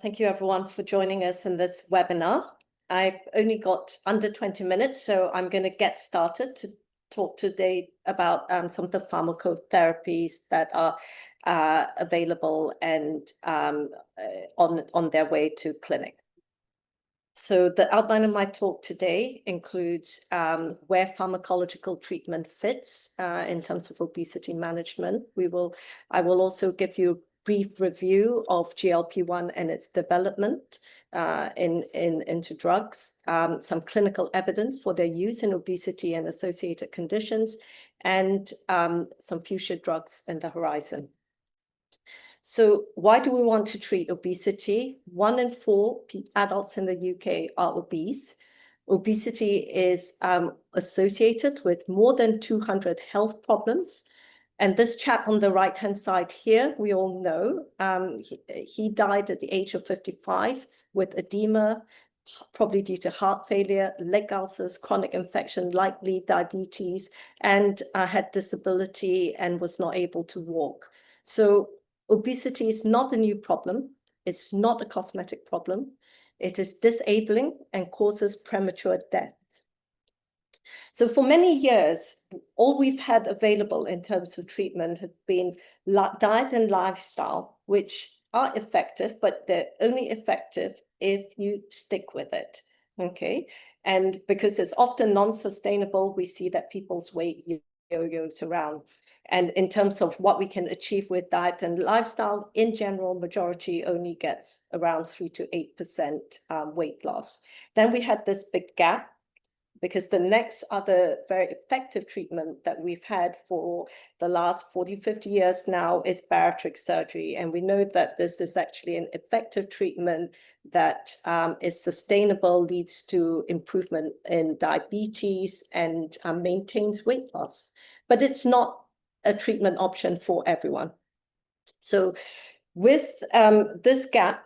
Thank you everyone for joining us in this webinar. I've only got under 20 minutes, so I'm going to get started to talk today about some of the pharmacotherapies that are available and on their way to clinic. So the outline of my talk today includes where pharmacological treatment fits in terms of obesity management. I will also give you a brief review of GLP-1 and its development into drugs, some clinical evidence for their use in obesity and associated conditions, and some future drugs in the horizon. So why do we want to treat obesity? 1 in 4 adults in the UK are obese. Obesity is associated with more than 200 health problems. And this chap on the right-hand side here, we all know, he died at the age of 55 with edema, probably due to heart failure, leg ulcers, chronic infection, likely diabetes, and had disability and was not able to walk. So obesity is not a new problem. It's not a cosmetic problem. It is disabling and causes premature death. So for many years, all we've had available in terms of treatment had been diet and lifestyle, which are effective, but they're only effective if you stick with it, okay? And because it's often non-sustainable, we see that people's weight yo-yos around. And in terms of what we can achieve with diet and lifestyle, in general, majority only gets around 3 to 8% weight loss. Then we had this big gap, because the next other very effective treatment that we've had for the last 40, 50 years now is bariatric surgery. And we know that this is actually an effective treatment that is sustainable, leads to improvement in diabetes and maintains weight loss. But it's not a treatment option for everyone. So with this gap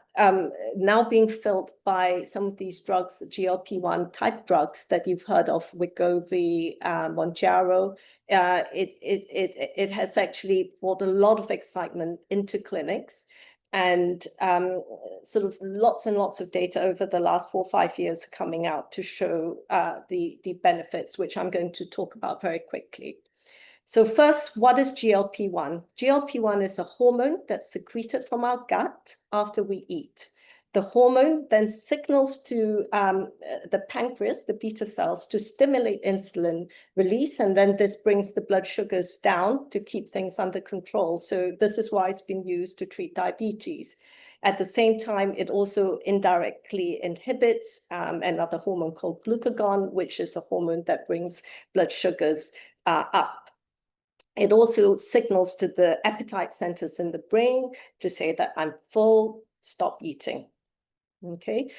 now being filled by some of these drugs, GLP-1 type drugs that you've heard of, Wegovy, Mounjaro, it has actually brought a lot of excitement into clinics, and sort of lots and lots of data over the last 4 or 5 years coming out to show the benefits, which I'm going to talk about very quickly. So first, what is GLP-1? GLP-1 is a hormone that's secreted from our gut after we eat. The hormone then signals to the pancreas, the beta cells, to stimulate insulin release, and then this brings the blood sugars down to keep things under control. So this is why it's been used to treat diabetes. At the same time, it also indirectly inhibits another hormone called glucagon, which is a hormone that brings blood sugars up. It also signals to the appetite centers in the brain to say that I'm full, stop eating, okay?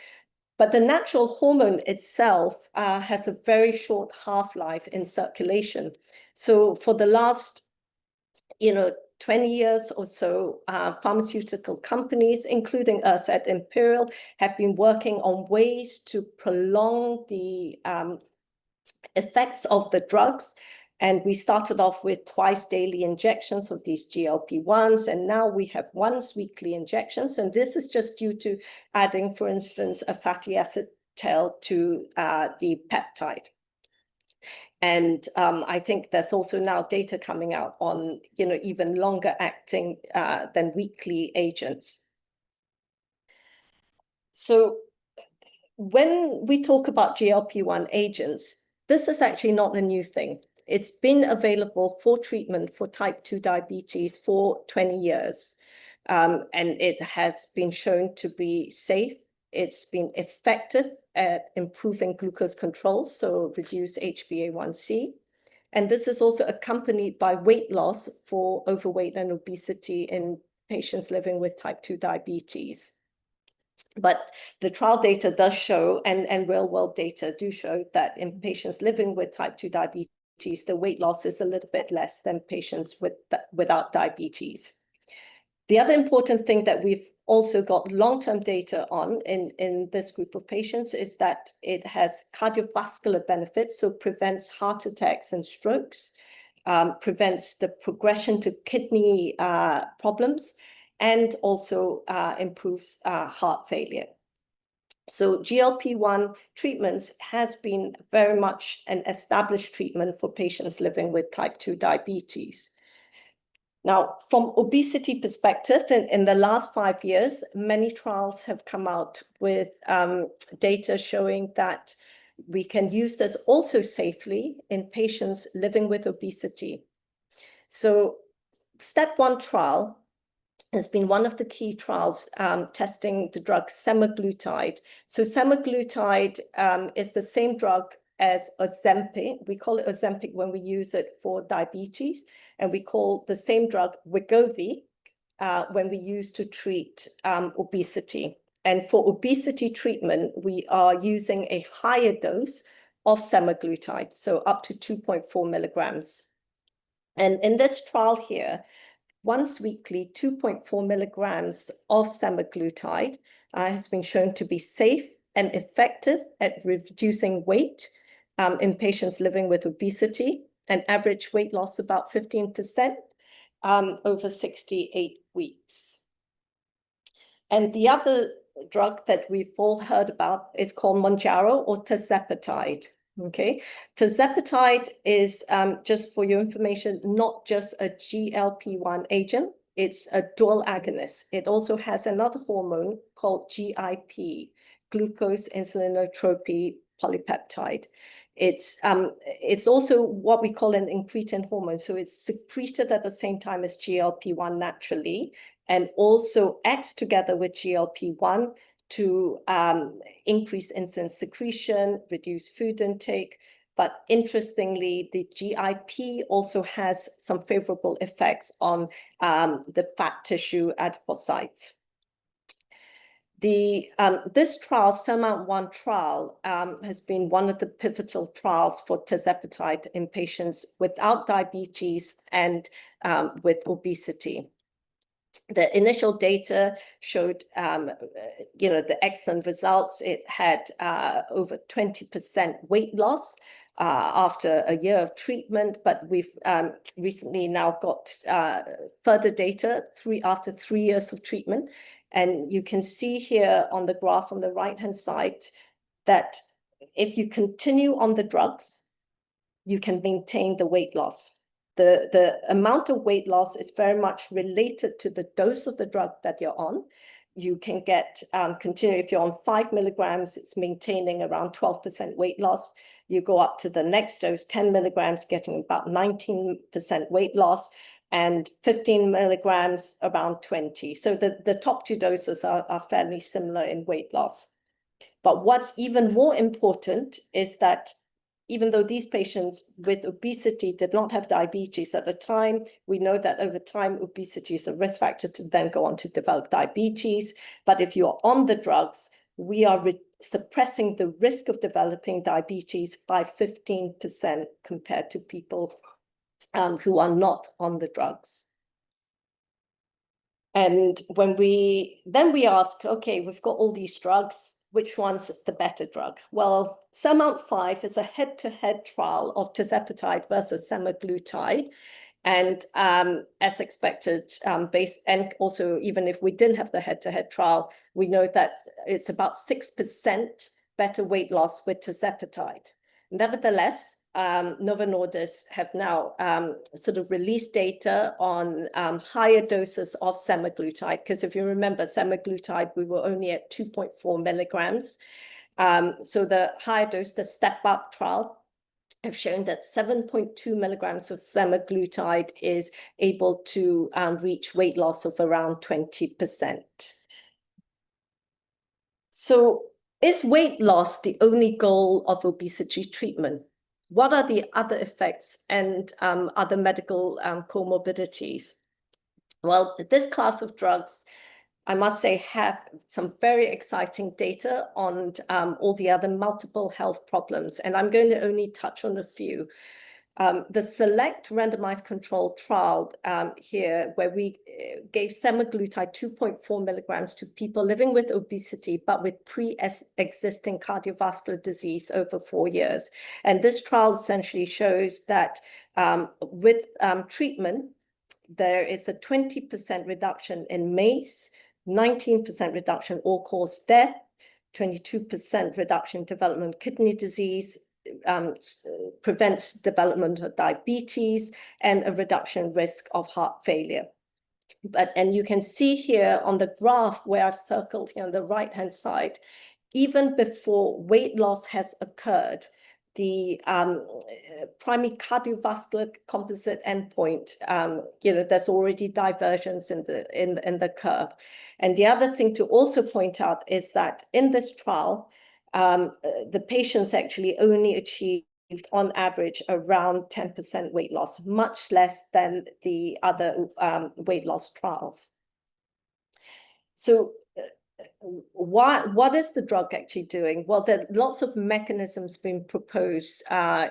But the natural hormone itself has a very short half-life in circulation. So for the last, 20 years or so, pharmaceutical companies, including us at Imperial, have been working on ways to prolong the effects of the drugs. And we started off with twice daily injections of these GLP-1s, and now we have once weekly injections. And this is just due to adding, for instance, a fatty acid tail to the peptide. And I think there's also now data coming out on, even longer acting than weekly agents. So when we talk about GLP-1 agents, this is actually not a new thing. It's been available for treatment for type 2 diabetes for 20 years, and it has been shown to be safe. It's been effective at improving glucose control, so reduce HbA1c. And this is also accompanied by weight loss for overweight and obesity in patients living with type 2 diabetes. But the trial data does show, and real-world data do show, that in patients living with type 2 diabetes, the weight loss is a little bit less than patients without diabetes. The other important thing that we've also got long-term data on in this group of patients is that it has cardiovascular benefits, so prevents heart attacks and strokes, prevents the progression to kidney problems, and also improves heart failure. So GLP-1 treatments has been very much an established treatment for patients living with type 2 diabetes. Now, from obesity perspective, in the last 5 years, many trials have come out with data showing that we can use this also safely in patients living with obesity. So STEP 1 trial has been one of the key trials testing the drug semaglutide. So semaglutide is the same drug as Ozempic. We call it Ozempic when we use it for diabetes, and we call the same drug Wegovy when we use to treat obesity. And for obesity treatment, we are using a higher dose of semaglutide, so up to 2.4 milligrams. And in this trial here, once weekly, 2.4 milligrams of semaglutide has been shown to be safe and effective at reducing weight in patients living with obesity, and average weight loss about 15% over 68 weeks. And the other drug that we've all heard about is called Mounjaro or tirzepatide. Okay, tirzepatide is, just for your information, not just a GLP-1 agent, it's a dual agonist. It also has another hormone called GIP, glucose insulinotropy polypeptide. It's also what we call an incretin hormone, so it's secreted at the same time as GLP-1 naturally, and also acts together with GLP-1 to increase insulin secretion, reduce food intake. But interestingly, the GIP also has some favorable effects on the fat tissue adipocytes. This trial, SURMOUNT-1 trial, has been one of the pivotal trials for tirzepatide in patients without diabetes and with obesity. The initial data showed, the excellent results. It had over 20% weight loss after a year of treatment, but we've recently now got further data after 3 years of treatment. And you can see here on the graph on the right-hand side that if you continue on the drugs, you can maintain the weight loss. The amount of weight loss is very much related to the dose of the drug that you're on. You can get, continue, if you're on 5 milligrams, it's maintaining around 12% weight loss. You go up to the next dose, 10 milligrams, getting about 19% weight loss, and 15 milligrams, around 20. So the top 2 doses are fairly similar in weight loss. But what's even more important is that even though these patients with obesity did not have diabetes at the time, we know that over time, obesity is a risk factor to then go on to develop diabetes. But if you're on the drugs, we are suppressing the risk of developing diabetes by 15% compared to people who are not on the drugs. And when we ask, okay, we've got all these drugs, which one's the better drug? Well, SURMOUNT-5 is a head-to-head trial of tirzepatide versus semaglutide. And as expected, and also even if we didn't have the head-to-head trial, we know that it's about 6% better weight loss with tirzepatide. Nevertheless, Novo Nordisk have now sort of released data on higher doses of semaglutide, because if you remember, semaglutide, we were only at 2.4 milligrams. So the higher dose, the step-up trial, have shown that 7.2 milligrams of semaglutide is able to reach weight loss of around 20%. So is weight loss the only goal of obesity treatment? What are the other effects and other medical comorbidities? Well, this class of drugs, I must say, have some very exciting data on all the other multiple health problems. And I'm going to only touch on a few. The SELECT randomized controlled trial here, where we gave semaglutide 2.4 milligrams to people living with obesity, but with pre-existing cardiovascular disease over 4 years. And this trial essentially shows that with treatment, there is a 20% reduction in MACE, 19% reduction all-cause death, 22% reduction in development kidney disease, prevents development of diabetes, and a reduction risk of heart failure. And you can see here on the graph where I've circled here on the right-hand side, even before weight loss has occurred, the primary cardiovascular composite endpoint, there's already divergence in the curve. And the other thing to also point out is that in this trial, the patients actually only achieved on average around 10% weight loss, much less than the other weight loss trials. So what is the drug actually doing? Well, there are lots of mechanisms being proposed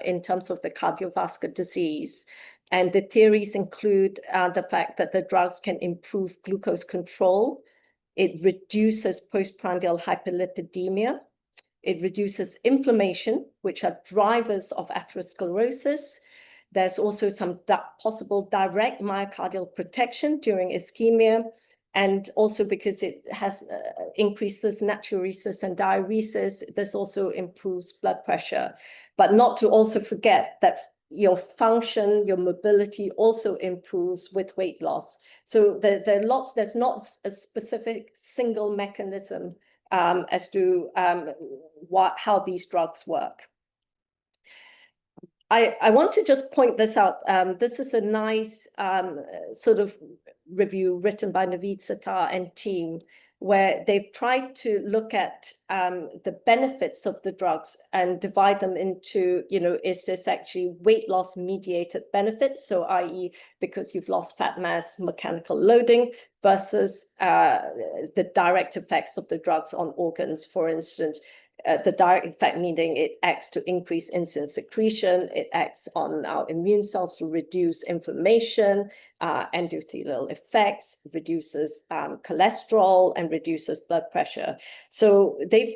in terms of the cardiovascular disease. And the theories include the fact that the drugs can improve glucose control. It reduces postprandial hyperlipidemia. It reduces inflammation, which are drivers of atherosclerosis. There's also some possible direct myocardial protection during ischemia, and also because it has increases natriuresis and diuresis, this also improves blood pressure. But not to also forget that your function, your mobility also improves with weight loss. So there are lots, there's not a specific single mechanism as to how these drugs work. I want to just point this out. This is a nice sort of review written by Naveed Sattar and team, where they've tried to look at the benefits of the drugs and divide them into, is this actually weight loss mediated benefits? So i.e. because you've lost fat mass, mechanical loading, versus the direct effects of the drugs on organs. For instance, the direct effect meaning it acts to increase insulin secretion, it acts on our immune cells to reduce inflammation, endothelial effects, reduces cholesterol, and reduces blood pressure. So they've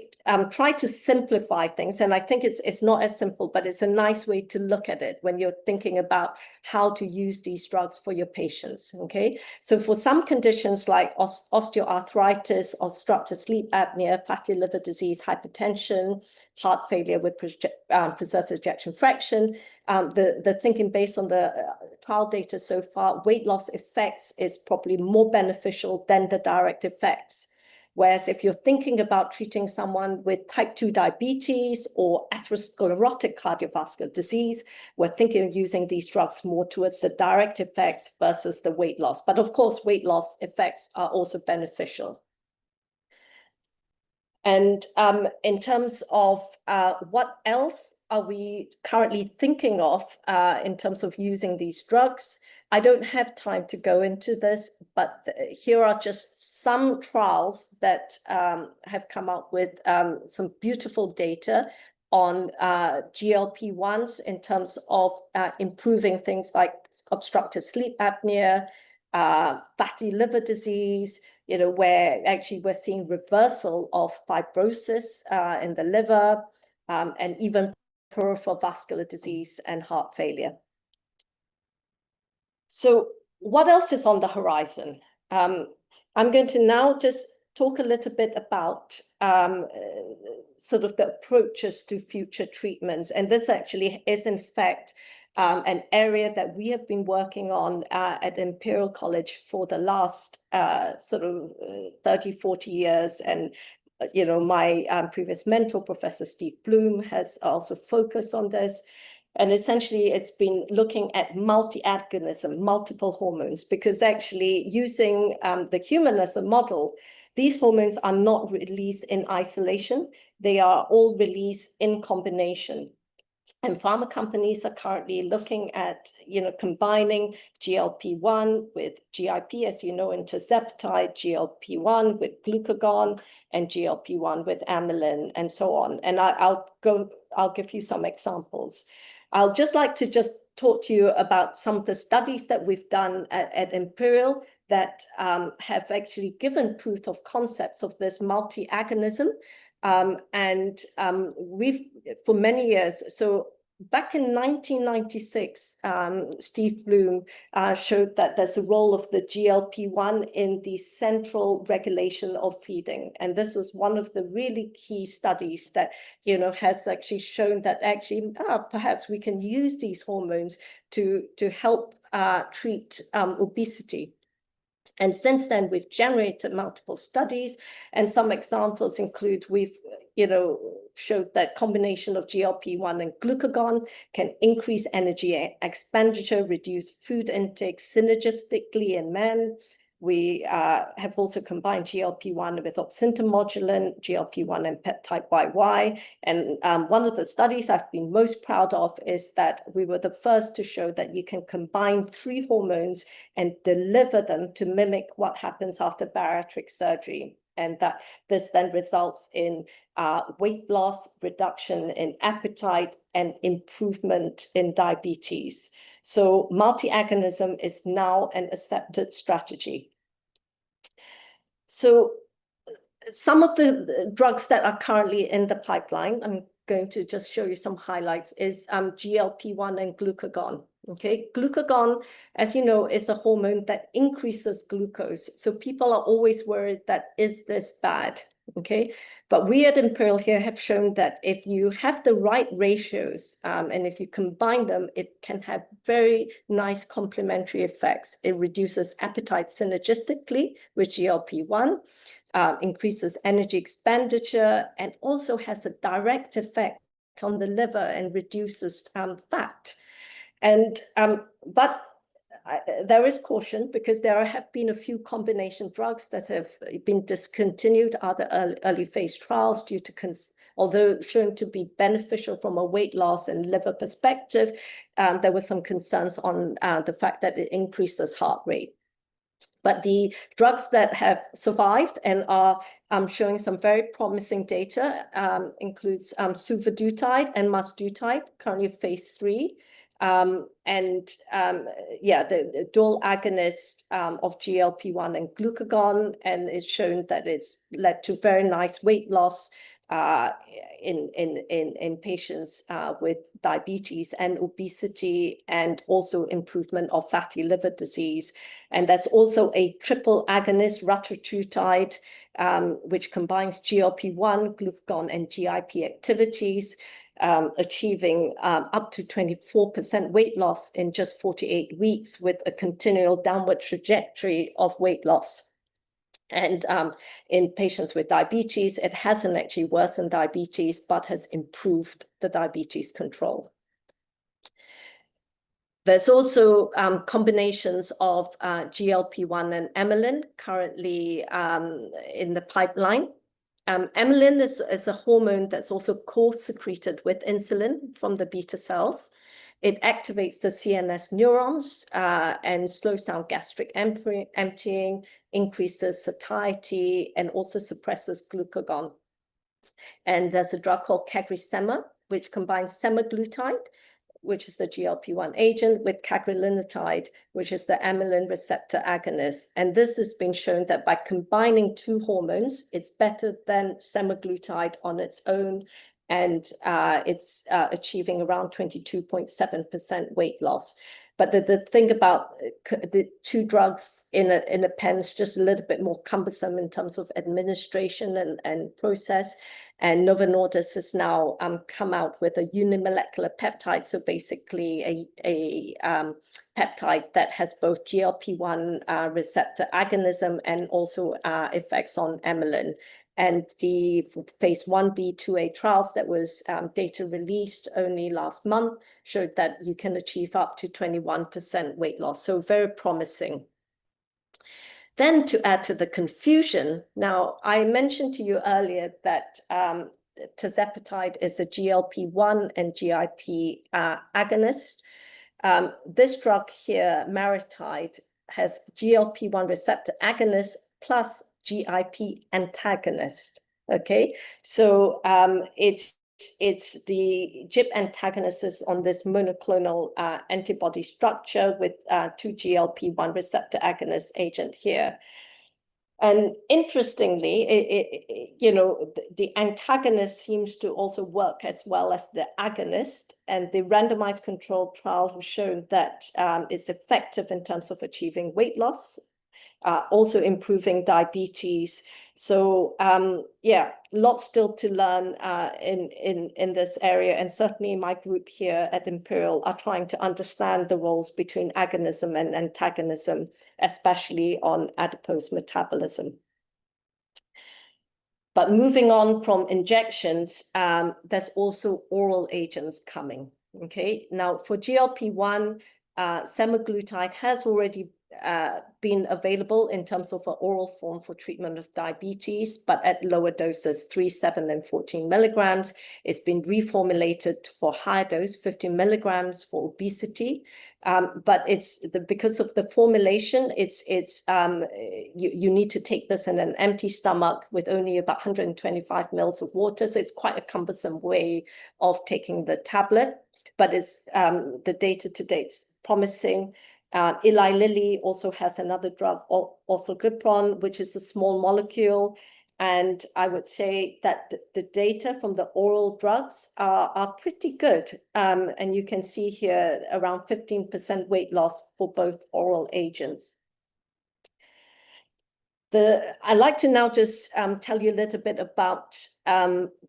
tried to simplify things, and I think it's not as simple, but it's a nice way to look at it when you're thinking about how to use these drugs for your patients, okay? So for some conditions like osteoarthritis, obstructive sleep apnea, fatty liver disease, hypertension, heart failure with preserved ejection fraction, the thinking based on the trial data so far, weight loss effects is probably more beneficial than the direct effects. Whereas if you're thinking about treating someone with type 2 diabetes or atherosclerotic cardiovascular disease, we're thinking of using these drugs more towards the direct effects versus the weight loss. But of course, weight loss effects are also beneficial. And in terms of what else are we currently thinking of in terms of using these drugs, I don't have time to go into this, but here are just some trials that have come up with some beautiful data on GLP-1s in terms of improving things like obstructive sleep apnea, fatty liver disease, where actually we're seeing reversal of fibrosis in the liver, and even peripheral vascular disease and heart failure. So what else is on the horizon? I'm going to now just talk a little bit about sort of the approaches to future treatments. And this actually is, in fact, an area that we have been working on at Imperial College for the last sort of 30, 40 years. And, my previous mentor, Professor Steve Bloom, has also focused on this. And essentially, it's been looking at multi-agonism, multiple hormones, because actually using the human as a model, these hormones are not released in isolation. They are all released in combination. And pharma companies are currently looking at, combining GLP-1 with GIP, as you know, tirzepatide, GLP-1 with glucagon, and GLP-1 with amylin, and so on. And I'll give you some examples. I'll just like to talk to you about some of the studies that we've done at Imperial that have actually given proof of concepts of this multi-agonism. We've, for many years, so back in 1996, Steve Bloom showed that there's a role of the GLP-1 in the central regulation of feeding. And this was one of the really key studies that, has actually shown that actually perhaps we can use these hormones to help treat obesity. And since then, we've generated multiple studies, and some examples include we've, showed that combination of GLP-1 and glucagon can increase energy expenditure, reduce food intake synergistically in men. We have also combined GLP-1 with oxyntomodulin, GLP-1 and peptide YY. And one of the studies I've been most proud of is that we were the first to show that you can combine 3 hormones and deliver them to mimic what happens after bariatric surgery. And that this then results in weight loss, reduction in appetite, and improvement in diabetes. So multi-agonism is now an accepted strategy. So some of the drugs that are currently in the pipeline, I'm going to just show you some highlights, is GLP-1 and glucagon. Okay, glucagon, as you know, is a hormone that increases glucose. So people are always worried that, is this bad? Okay, but we at Imperial here have shown that if you have the right ratios and if you combine them, it can have very nice complementary effects. It reduces appetite synergistically with GLP-1, increases energy expenditure, and also has a direct effect on the liver and reduces fat. And but there is caution, because there have been a few combination drugs that have been discontinued other early phase trials due to, although shown to be beneficial from a weight loss and liver perspective, there were some concerns on the fact that it increases heart rate. But the drugs that have survived and are showing some very promising data includes survodutide and mazdutide, currently phase 3. The dual agonist of GLP-1 and glucagon, and it's shown that it's led to very nice weight loss in patients with diabetes and obesity, and also improvement of fatty liver disease. And there's also a triple agonist, retatrutide, which combines GLP-1, glucagon, and GIP activities, achieving up to 24% weight loss in just 48 weeks with a continual downward trajectory of weight loss. And in patients with diabetes, it hasn't actually worsened diabetes, but has improved the diabetes control. There's also combinations of GLP-1 and amylin currently in the pipeline. Amylin is a hormone that's also co-secreted with insulin from the beta cells. It activates the CNS neurons and slows down gastric emptying, increases satiety, and also suppresses glucagon. And there's a drug called CagriSema, which combines semaglutide, which is the GLP-1 agent, with cagrilinotide, which is the amylin receptor agonist. And this has been shown that by combining 2 hormones, it's better than semaglutide on its own, and it's achieving around 22.7% weight loss. But the thing about the 2 drugs in a pen is just a little bit more cumbersome in terms of administration and process. And Novo Nordisk has now come out with a unimolecular peptide, so basically a peptide that has both GLP-1 receptor agonism and also effects on amylin. And the phase 1b/2a trials that was data released only last month showed that you can achieve up to 21% weight loss, so very promising. Then, to add to the confusion, now I mentioned to you earlier that tirzepatide is a GLP-1 and GIP agonist. This drug here, MariTide, has GLP-1 receptor agonist plus GIP antagonist. Okay, so it's the GIP antagonist is on this monoclonal antibody structure with 2 GLP-1 receptor agonist agent here. And interestingly, the antagonist seems to also work as well as the agonist. And the randomized controlled trial has shown that it's effective in terms of achieving weight loss, also improving diabetes. So yeah, lots still to learn in this area. And certainly my group here at Imperial are trying to understand the roles between agonism and antagonism, especially on adipose metabolism. But moving on from injections, there's also oral agents coming. Okay, now for GLP-1, semaglutide has already been available in terms of an oral form for treatment of diabetes, but at lower doses, 3, 7, and 14 milligrams. It's been reformulated for higher dose, 15 milligrams for obesity. But because of the formulation, you need to take this in an empty stomach with only about 125 mils of water. So it's quite a cumbersome way of taking the tablet, but it's the data to date is promising. Eli Lilly also has another drug, orforglipron, which is a small molecule. And I would say that the data from the oral drugs are pretty good. And you can see here around 15% weight loss for both oral agents. I'd like to now just tell you a little bit about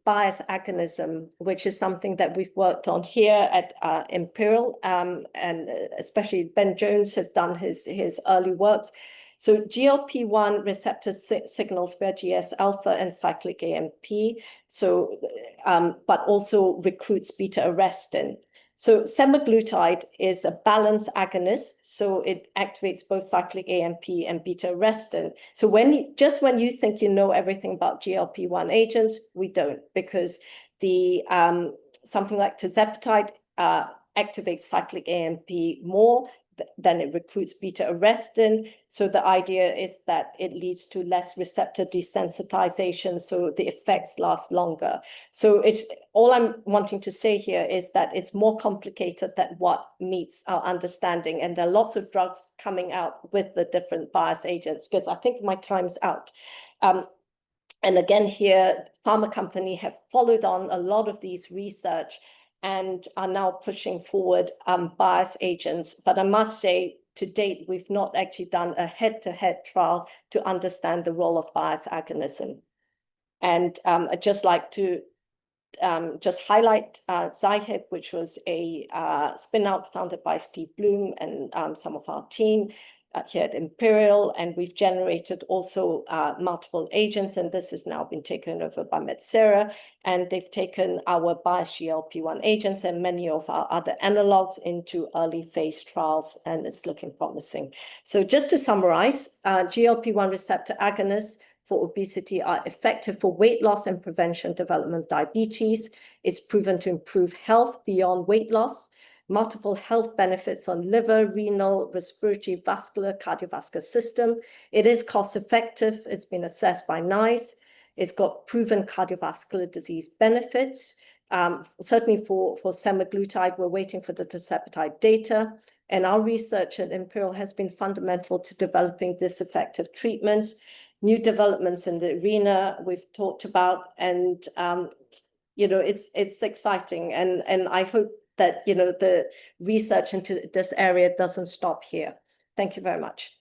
bias agonism, which is something that we've worked on here at Imperial, and especially Ben Jones has done his early works. So GLP-1 receptor signals VEGS alpha and cyclic AMP, so but also recruits beta-arrestin. So semaglutide is a balanced agonist, so it activates both cyclic AMP and beta-arrestin. So when you think you know everything about GLP-1 agents, we don't, because something like tirzepatide activates cyclic AMP more than it recruits beta-arrestin. So the idea is that it leads to less receptor desensitization, so the effects last longer. So all I'm wanting to say here is that it's more complicated than what meets our understanding. And there are lots of drugs coming out with the different bias agents, because I think my time's out. And again, here, pharma company have followed on a lot of these research and are now pushing forward bias agents. But I must say, to date, we've not actually done a head-to-head trial to understand the role of bias agonism. And I'd just like to just highlight Zyhib, which was a spin-out founded by Steve Bloom and some of our team here at Imperial, and we've generated also multiple agents, and this has now been taken over by Metsera, and they've taken our biased GLP-1 agents and many of our other analogs into early phase trials, and it's looking promising. So just to summarize, GLP-1 receptor agonists for obesity are effective for weight loss and prevention development diabetes. It's proven to improve health beyond weight loss, multiple health benefits on liver, renal, respiratory, vascular, cardiovascular system. It is cost effective. It's been assessed by NICE. It's got proven cardiovascular disease benefits. Certainly for semaglutide, we're waiting for the tirzepatide data. And our research at Imperial has been fundamental to developing this effective treatment. New developments in the arena we've talked about, and it's exciting, and I hope that the research into this area doesn't stop here. Thank you very much.